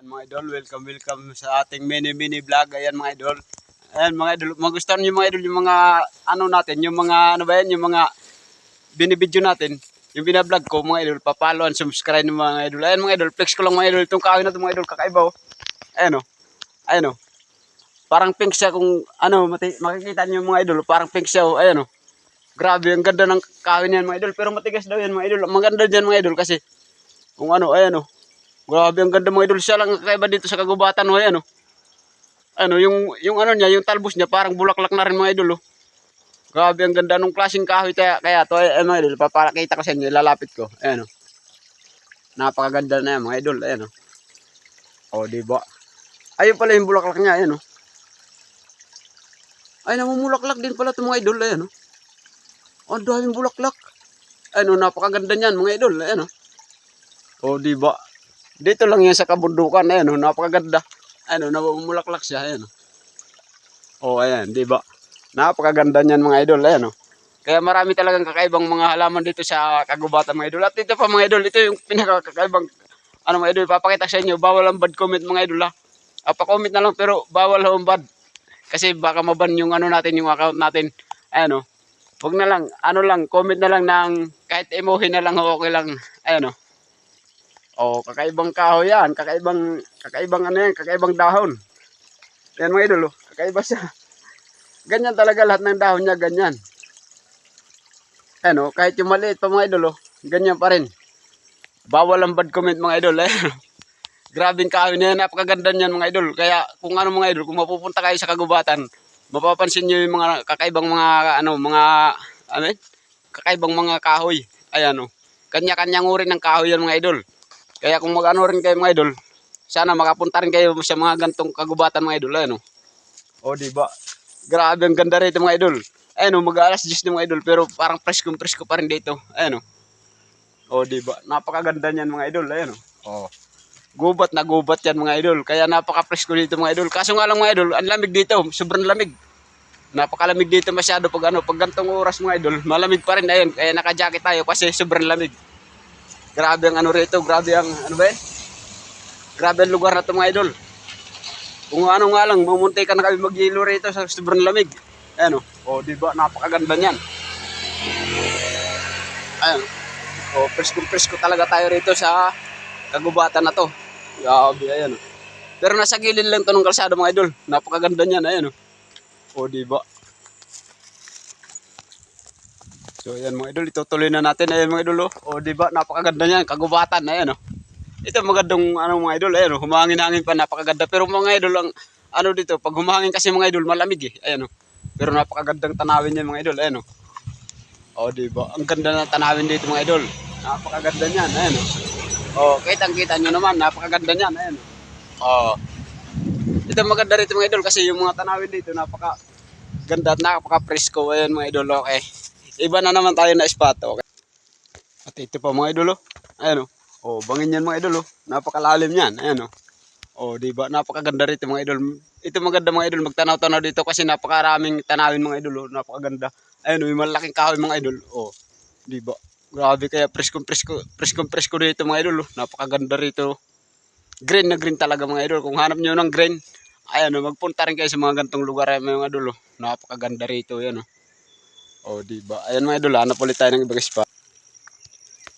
Mga idol, welcome sa ating mini vlog. Ayan mga idol. Ayan mga idol, magustuhan niyo mga idol yung mga ano natin, yung mga ano ba yan, yung mga binibidyo natin, yung binablog ko mga idol, papalo and subscribe mga idol. Ayan mga idol, flex ko lang mga idol, itong kahoy na ito mga idol, kakaiba oh. Ayan oh, ayan oh. Parang pink siya kung ano, makikita niyo mga idol, parang pink siya oh, ayan oh. Grabe, ang ganda ng kahoy niyan mga idol, pero matigas daw yan mga idol. Maganda dyan mga idol kasi, kung ano, ayan oh. Grabe, ang ganda mga idol. Siya lang kakaiba dito sa kagubatan. O, ayan, o. Ano, yung ano niya, yung talbos niya, parang bulaklak na rin mga idol. O. Grabe, ang ganda nung klaseng kahoy. Kaya to, ay, mga idol, papakita ko sa inyo, ilalapit ko. Ayan, o. Napakaganda na yan, mga idol. Ayan, o. O, diba? Ayun pala yung bulaklak niya, ayan, o. Ay, namumulaklak din pala ito, mga idol. Ayan, o. Ang daming bulaklak. Ayan, o, napakaganda niyan, mga idol. Ayan, o. O, diba? Dito lang yan sa kabundukan, ayan o, napakaganda. Ayan o, namumulaklak siya, ayan o. O, ayan, di ba? Napakaganda niyan mga idol, ayan o. Kaya marami talagang kakaibang mga halaman dito sa kagubatan mga idol. At dito pa mga idol, ito yung pinakakakaibang, ano mga idol, papakita sa inyo, bawal ang bad comment mga idol ha. Pa-comment na lang pero bawal ang bad. Kasi baka maban yung ano natin, yung account natin, ayan o. Huwag na lang, ano lang, comment na lang ng kahit emoji na lang, okay lang, ayan o. Oh, kakaibang kahoy yan, kakaibang ano yan, kakaibang dahon. Yan mga idol, oh, kakaiba siya. Ganyan talaga lahat ng dahon niya, ganyan. Ano, kahit yung maliit pa mga idol, oh, ganyan pa rin. Bawal ang bad comment mga idol, eh. Grabing kahoy na yan, napakaganda niyan mga idol. Kaya kung ano mga idol, kung mapupunta kayo sa kagubatan, mapapansin niyo yung mga kakaibang mga ano, kakaibang mga kahoy. Ayan oh. Kanya-kanyang uri ng kahoy yan mga idol. Kaya kung mag-ano rin kayo mga idol, sana makapunta rin kayo sa mga gantong kagubatan mga idol. Ayan o. O diba? Grabe ang ganda rito mga idol. Ayan o, mag-alas 10 na mga idol. Pero parang presko pa rin dito. Ayan o. O diba? Napakaganda niyan mga idol. Ayan o. O. Gubat na gubat yan mga idol. Kaya napaka-presko dito mga idol. Kaso nga lang mga idol, ang lamig dito. Sobrang lamig. Napakalamig dito masyado pag ano, pag gantong oras mga idol. Malamig pa rin. Ayun, kaya naka-jacket tayo kasi sobrang lamig. Grabe ang ano rito, grabe ang ano ba eh? Grabe ang lugar na ito mga idol. Kung ano nga lang, mamuntay ka na kami mag-yelo rito sa sobrang lamig. Ayan o, oh, diba, napakaganda niyan. Ayan o, oh, presko talaga tayo rito sa kagubatan na to. Grabe, ayan o. Pero nasa gilid lang ito ng kalsada mga idol. Napakaganda niyan, ayan o. Oh, diba? So ayan mga idol, itutuloy na natin. Ayan mga idol, oh, diba, napakaganda niyan, kagubatan, ayan oh. Ito magandang ano mga idol, ayan oh, humangin-hangin pa, napakaganda. Pero mga idol, ang ano dito, pag humangin kasi mga idol, malamig eh, ayan oh. Pero napakagandang tanawin niyan mga idol, ayan oh. Oh, diba, ang ganda ng tanawin dito mga idol. Napakaganda niyan, ayan oh. Oh, kitang-kita nyo naman, napakaganda niyan, ayan oh. Oh. Ito maganda rito mga idol kasi yung mga tanawin dito, napakaganda at napaka-presko, ayan mga idol, okay. Iba na naman tayo na spot, okay. At ito pa mga idol, oh. Ayan oh. Oh, bangin yan mga idol, oh. Napakalalim yan. Ayan oh. Oh, di ba? Napakaganda rito mga idol. Ito maganda mga idol, magtanaw-tanaw dito kasi napakaraming tanawin mga idol, oh. Napakaganda. Ayan oh, yung malaking kahoy mga idol. Oh, di ba? Grabe, kaya presko dito mga idol, oh. Napakaganda rito. Green na green talaga mga idol. Kung hanap niyo ng green, ayan oh, magpunta rin kayo sa mga gantong lugar mga idol, oh. Napakaganda rito, yan oh. Oh, di ba? Ayan mga idol, hanap ulit tayo ng ibang spot.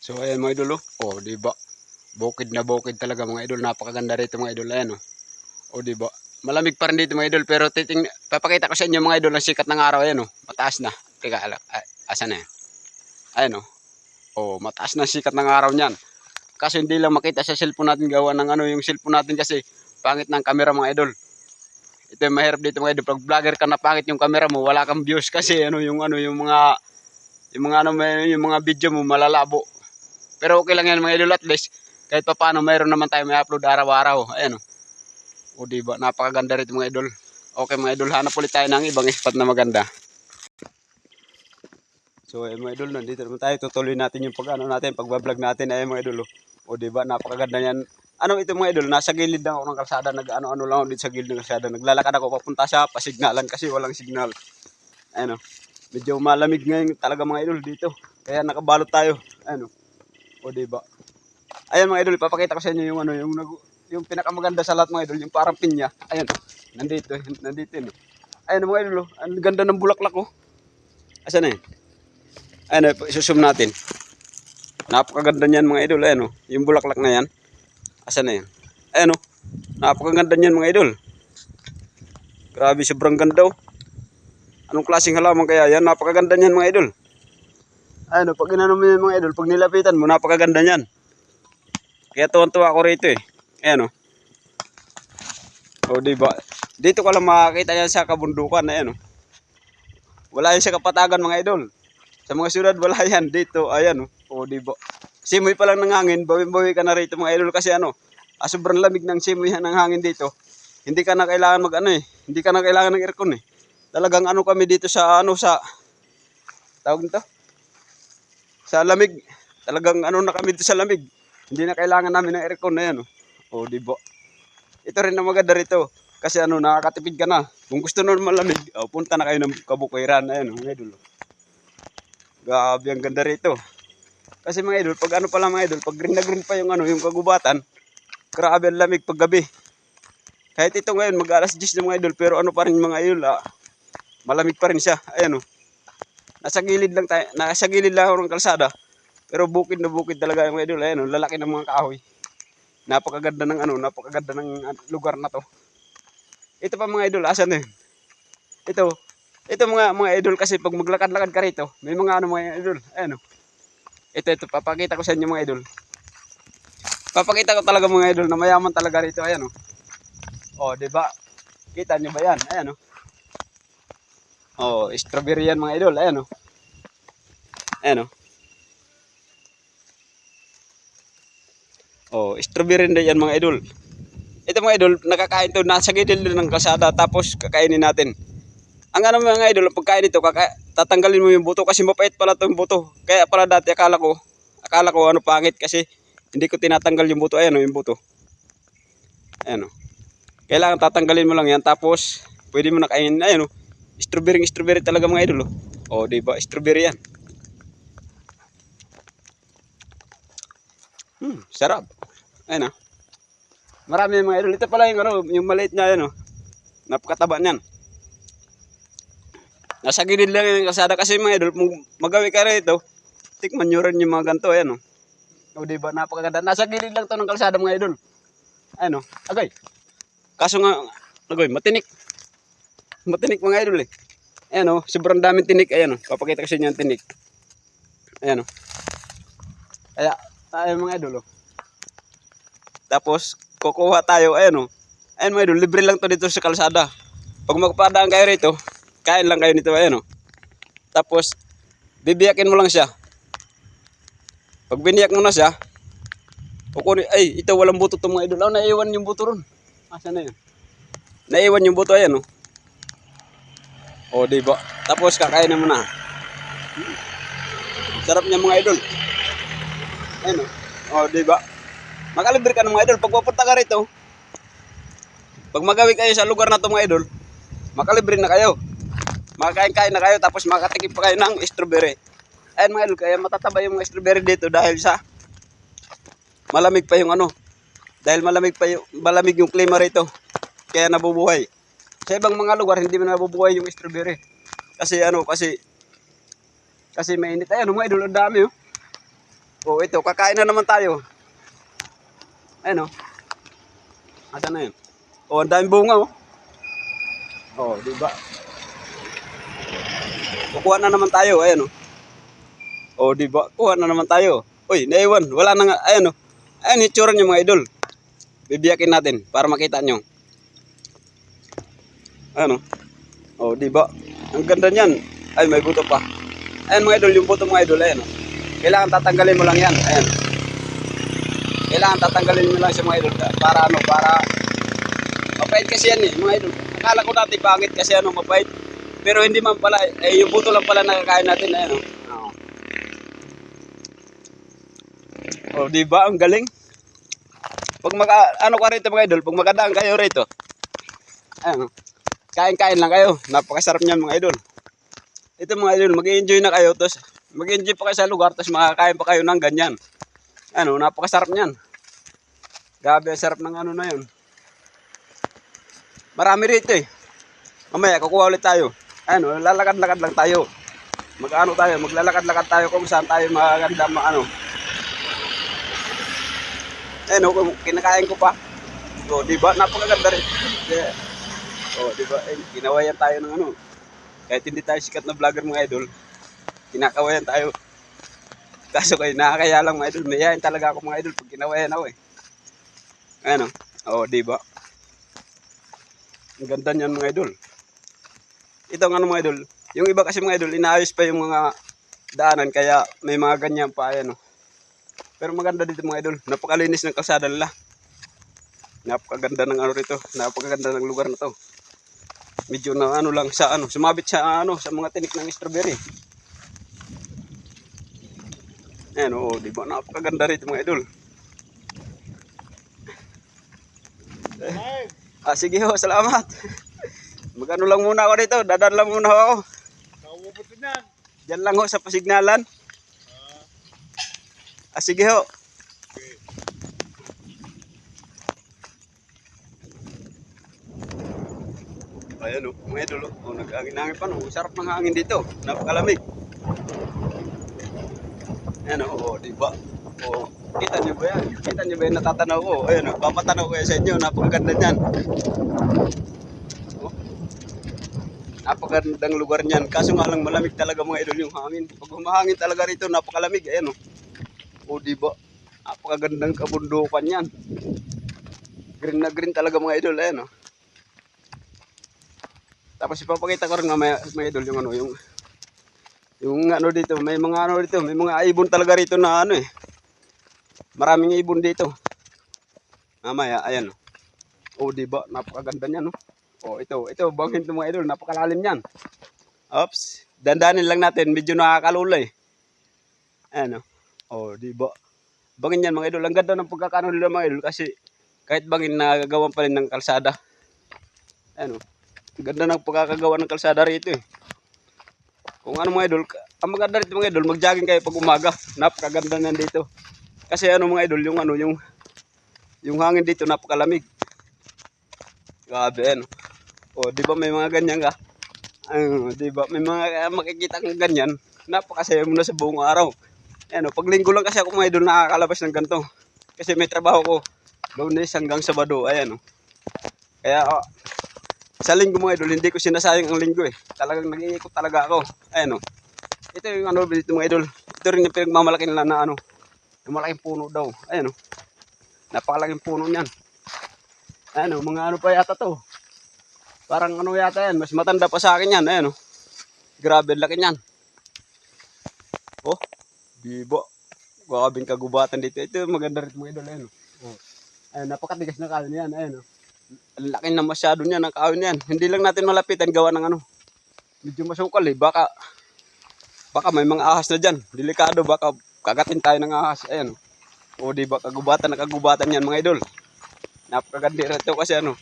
So ayan mga idol, oh, di ba? Bukid na bukid talaga mga idol, napakaganda rito mga idol, ayan oh. Oh, di ba? Malamig pa rin dito mga idol, pero papakita ko sa inyo mga idol ang sikat ng araw, ayan oh. Mataas na. Teka, asan na yan? Ayan oh. Oh, mataas na sikat ng araw niyan. Kasi hindi lang makita sa cellphone natin, gawa ng ano yung cellphone natin kasi pangit ng camera mga idol. Ito yung mahirap dito mga idol, pag vlogger ka na pangit yung camera mo, wala kang views kasi ano yung mga video mo malalabo. Pero okay lang yan mga idol, at least kahit pa paano mayroon naman tayo may upload araw-araw. Ayan o. O diba, napakaganda rito mga idol. Okay mga idol, hanap ulit tayo ng ibang spot na maganda. So ayan mga idol, nandito naman tayo. Tutuloy natin yung pagbablog natin. Ayan mga idol. O diba, napakaganda yan. Ano ito mga idol, nasa gilid lang ako ng kalsada. Nag-ano lang ako dito sa gilid ng kalsada. Naglalakad ako papunta sa pasignalan kasi walang signal. Ayan o. Medyo malamig ngayon talaga mga idol dito. Kaya nakabalot tayo. Ayan o. O diba. Ayan mga idol, ipapakita ko sa inyo yung yung pinakamaganda sa lahat mga idol, yung parang pinya. Ayan, nandito, nandito yun. Ayan mga idol, ang ganda ng bulaklak oh. Asan na yun? Ayan, isusum natin. Napakaganda niyan mga idol, ayan oh. Yung bulaklak na yan. Asan na yan? Ayan oh. Napakaganda niyan mga idol. Grabe, sobrang ganda oh. Anong klaseng halaman kaya yan? Napakaganda niyan mga idol. Ayan oh, pag inano mo yan mga idol, pag nilapitan mo, napakaganda niyan. Kaya tuwan-tuwa ako rito eh. Ayan oh. O diba? Dito ka lang makakita yan sa kabundukan. Ayan oh. Wala yan sa kapatagan mga idol. Sa mga syudad wala yan. Dito, ayan oh. O diba? Simoy pa lang ng hangin, bawi-bawi ka na rito mga idol. Kasi ano, sobrang lamig ng simoy ng hangin dito. Hindi ka na kailangan mag ano eh. Hindi ka na kailangan ng aircon eh. Talagang ano kami dito sa ano sa tawag nito? Sa lamig. Talagang ano na kami dito sa lamig. Hindi na kailangan namin ng aircon na yan oh. O diba? Ito rin ang maganda rito. Kasi ano, nakakatipid ka na. Kung gusto nyo malamig, punta na kayo ng Kabukayran. Ayan, mga idol. Grabe, ang ganda rito. Kasi mga idol, pag ano pala mga idol, pag green na green pa yung ano, yung kagubatan, grabe ang lamig pag gabi. Kahit ito ngayon, mag-alas 10 na mga idol, pero ano pa rin mga idol, malamig pa rin siya. Ayan o. Nasa gilid lang ako ng kalsada. Pero bukid na bukid talaga mga idol. Ayan o, lalaki ng mga kahoy. Napakaganda ng ano, napakaganda ng lugar na to. Ito pa mga idol, asan na yun? Ito mga idol kasi pag maglakad-lakad ka rito, may mga ano mga idol. Ayan o. Ito, papakita ko sa inyo mga idol. Papakita ko talaga mga idol na mayaman talaga rito. Ayan o. O, diba? Kita nyo ba yan? Ayan o. O, strawberry yan mga idol. Ayan o. Ayan o. O, strawberry na yan mga idol. Ito mga idol, nakakain to, nasa gilid ng kalsada, tapos kakainin natin. Ang ano mga idol, pagkain ito, tatanggalin mo yung buto kasi mapait pala itong buto. Kaya pala dati akala ko ano pangit kasi hindi ko tinatanggal yung buto. Ayan o, yung buto. Ayan o. Kailangan tatanggalin mo lang yan, tapos pwede mo na kainin. Ayan o, strawberry talaga mga idol o. O diba, strawberry yan. Sarap. Ayan o. Marami mga idol. Ito pala yung ano, yung maliit na yan oh. Napakataba niyan. Nasa gilid lang yung kalsada kasi mga idol, magawi ka rito, tikman nyo rin yung mga ganito, ayan oh. O diba, napakaganda. Nasa gilid lang to ng kalsada mga idol. Ayan oh, agay. Kaso nga, agay, matinik. Matinik mga idol eh. Ayan oh, sobrang daming tinik, ayan oh. Papakita ko sa inyo yung tinik. Ayan oh. Kaya, tayo mga idol oh. Tapos, kukuha tayo, ayan o. Ayan mga idol, libre lang to dito sa kalsada. Pag magpadaan kayo rito, kain lang kayo nito, ayan o. Tapos, bibiyakin mo lang siya. Pag biniyak mo na siya, kukunin, ay, ito walang buto to mga idol. Naiwan yung buto ron. Asan na yun? Naiwan yung buto, ayan o. O, diba? Tapos, kakainin mo na. Sarap niya mga idol. Ayan o. O, diba? Makalibre ka ng mga idol. Pag pupunta ka rito, pag magawi kayo sa lugar na to mga idol, makalibre na kayo. Makakain-kain na kayo, tapos makatikim pa kayo ng strawberry. Ayan mga idol, kaya matataba yung mga strawberry dito dahil sa malamig pa yung ano. Dahil malamig yung klima rito. Kaya nabubuhay. Sa ibang mga lugar, hindi mo nabubuhay yung strawberry. Kasi ano, kasi mainit. Ayan mga idol, ang dami oh. O ito, kakain na naman tayo. Ayan o. Asan na yun? O, ang daming bunga o. O, diba? Kukuha na naman tayo. Ayan o. O, diba? Kuha na naman tayo. Uy, naiwan. Wala na nga. Ayan o. Ayan, itsura niyo mga idol. Bibiyakin natin para makita nyo. Ayan o. O, diba? Ang ganda niyan. Ay, may buto pa. Ayan mga idol, yung buto mga idol. Ayan o. Kailangan tatanggalin mo lang yan. Ayan. Kailangan tatanggalin mo lang siya mga idol para ano, para mapait kasi yan eh mga idol. Akala ko dati pangit kasi ano, mapait. Pero hindi man pala, yung buto lang pala nakakain natin. Ayan o. O diba, ang galing. Pag ano ka rito mga idol, pag makadaan kayo rito, ayan o. Kain-kain lang kayo. Napakasarap niyan mga idol. Ito mga idol, mag-enjoy na kayo. Tapos mag-enjoy pa kayo sa lugar, tapos makakain pa kayo ng ganyan. Ano, napakasarap niyan. Grabe, ang sarap ng ano na yun. Marami rito eh. Mamaya, kukuha ulit tayo. Ano, lalakad-lakad lang tayo. Mag-ano tayo, maglalakad-lakad tayo kung saan tayo maganda ano. Ano, kung kinakain ko pa. O, di ba? Napakaganda rin. Yeah. O, di ba? Eh, kinawayan tayo ng ano. Kahit hindi tayo sikat na vlogger mga idol, kinakawayan tayo. Kaso kayo, nakakaya lang mga idol. Mayayain talaga ako mga idol pag kinawayan ako eh. Ano? O, di ba? Ang ganda niyan mga idol. Ito ang ano mga idol. Yung iba kasi mga idol, inaayos pa yung mga daanan kaya may mga ganyan pa ayan. Pero maganda dito mga idol. Napakalinis ng kalsada nila. Napakaganda ng ano rito. Napakaganda ng lugar na to. Medyo na ano lang sa ano, sumabit sa ano sa mga tinik ng strawberry. Ayan oo, di ba? Napakaganda rito mga idol. Sige ho, salamat. Magano lang muna ako dito, dadan lang muna ako. Nakaupo niyan. Diyan lang ho sa pasignalan. Sige ho. Ayan o, mga idol o. Nag-hangin-hangin pa no. Sarap ng hangin dito. Napakalamig. Ayan o, di ba? O, kita nyo ba yan? Kita nyo ba yan natatanaw ko? Ayan o, papatanaw ko yan sa inyo. Napakaganda niyan. O, napakagandang lugar niyan. Kaso nga lang malamig talaga mga idol yung hangin. Pag humahangin talaga rito, napakalamig. Ayan o. O, di ba? Napakagandang kabundukan yan. Green na green talaga mga idol. Ayan o. Tapos ipapakita ko rin nga mga idol yung ano, yung ano dito, may mga ano dito, may mga ibon talaga rito na ano eh. Maraming ibon dito. Mamaya, ayan. Oh, di ba? Napakaganda niyan, no? Oh, ito bangin to mga idol, napakalalim niyan. Oops, dandanin lang natin, medyo nakakalula eh. Ayan, oh, di ba? Bangin yan mga idol, ang ganda ng pagkakano nila mga idol kasi kahit bangin nagagawan pa rin ng kalsada. Ayan, oh. Ganda ng pagkakagawa ng kalsada rito eh. Kung ano mga idol, ang maganda rito mga idol, mag-jogging kayo pag umaga. Napakaganda nan dito. Kasi ano mga idol, yung ano, yung hangin dito napakalamig. Grabe ano. O, di ba may mga ganyan ka? Di ba may mga makikita kang ganyan. Napakasaya mo na sa buong araw. Ano, pag linggo lang kasi ako mga idol nakakalabas ng ganito. Kasi may trabaho ko Lunes hanggang Sabado. Ayan oh. Kaya sa linggo mga idol, hindi ko sinasayang ang linggo eh. Talagang nag-iikot talaga ako. Ayan o. Ito yung ano dito mga idol. Ito rin yung pinagmamalaki nila na ano. Yung malaking puno daw. Ayan o. Napakalaking puno niyan. Ayan o. Mga ano pa yata to. Parang ano yata yan. Mas matanda pa sa akin yan. Ayan o. Grabe laki niyan. Oh. Bibo. Grabing kagubatan dito. Ito maganda rin mga idol. Ayan o. Ayan, napakatigas na kalan yan. Ayan o. Ang laki na masyado niya ng kahoy niyan. Hindi lang natin malapitan gawa ng ano. Medyo masukal eh. Baka may mga ahas na dyan. Delikado baka kagatin tayo ng ahas. Ayan. O diba kagubatan na kagubatan yan mga idol. Napakaganda rito kasi ano.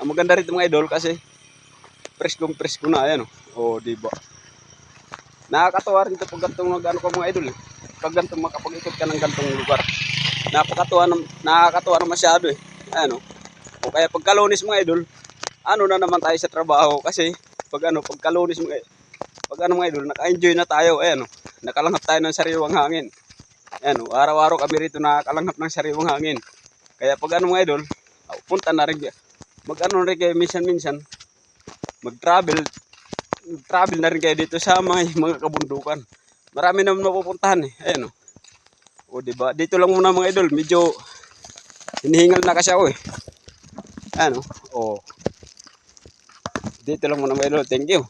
Ang maganda rito mga idol kasi presko na. Ayan o diba. Nakakatawa rin ito pag gantong ano ka mga idol. Pag gantong makapag-ikot ka ng gantong lugar. Nakakatawa na masyado eh. Ayan o. O kaya pagka Lunes mga idol, ano na naman tayo sa trabaho kasi pagka Lunes mga idol, naka-enjoy na tayo. Ayan, nakalanghap tayo ng sariwang hangin. Ayan, araw-araw kami rito nakalanghap ng sariwang hangin. Kaya pag mga idol, punta na rin rin kayo minsan-minsan, mag-travel na rin kayo dito sa mga kabundukan. Marami naman mapupuntahan eh. Ayan o diba? Dito lang muna mga idol, medyo hinihingal na kasi ako eh. Ano? Oh. Dito lang muna mga idol. Thank you.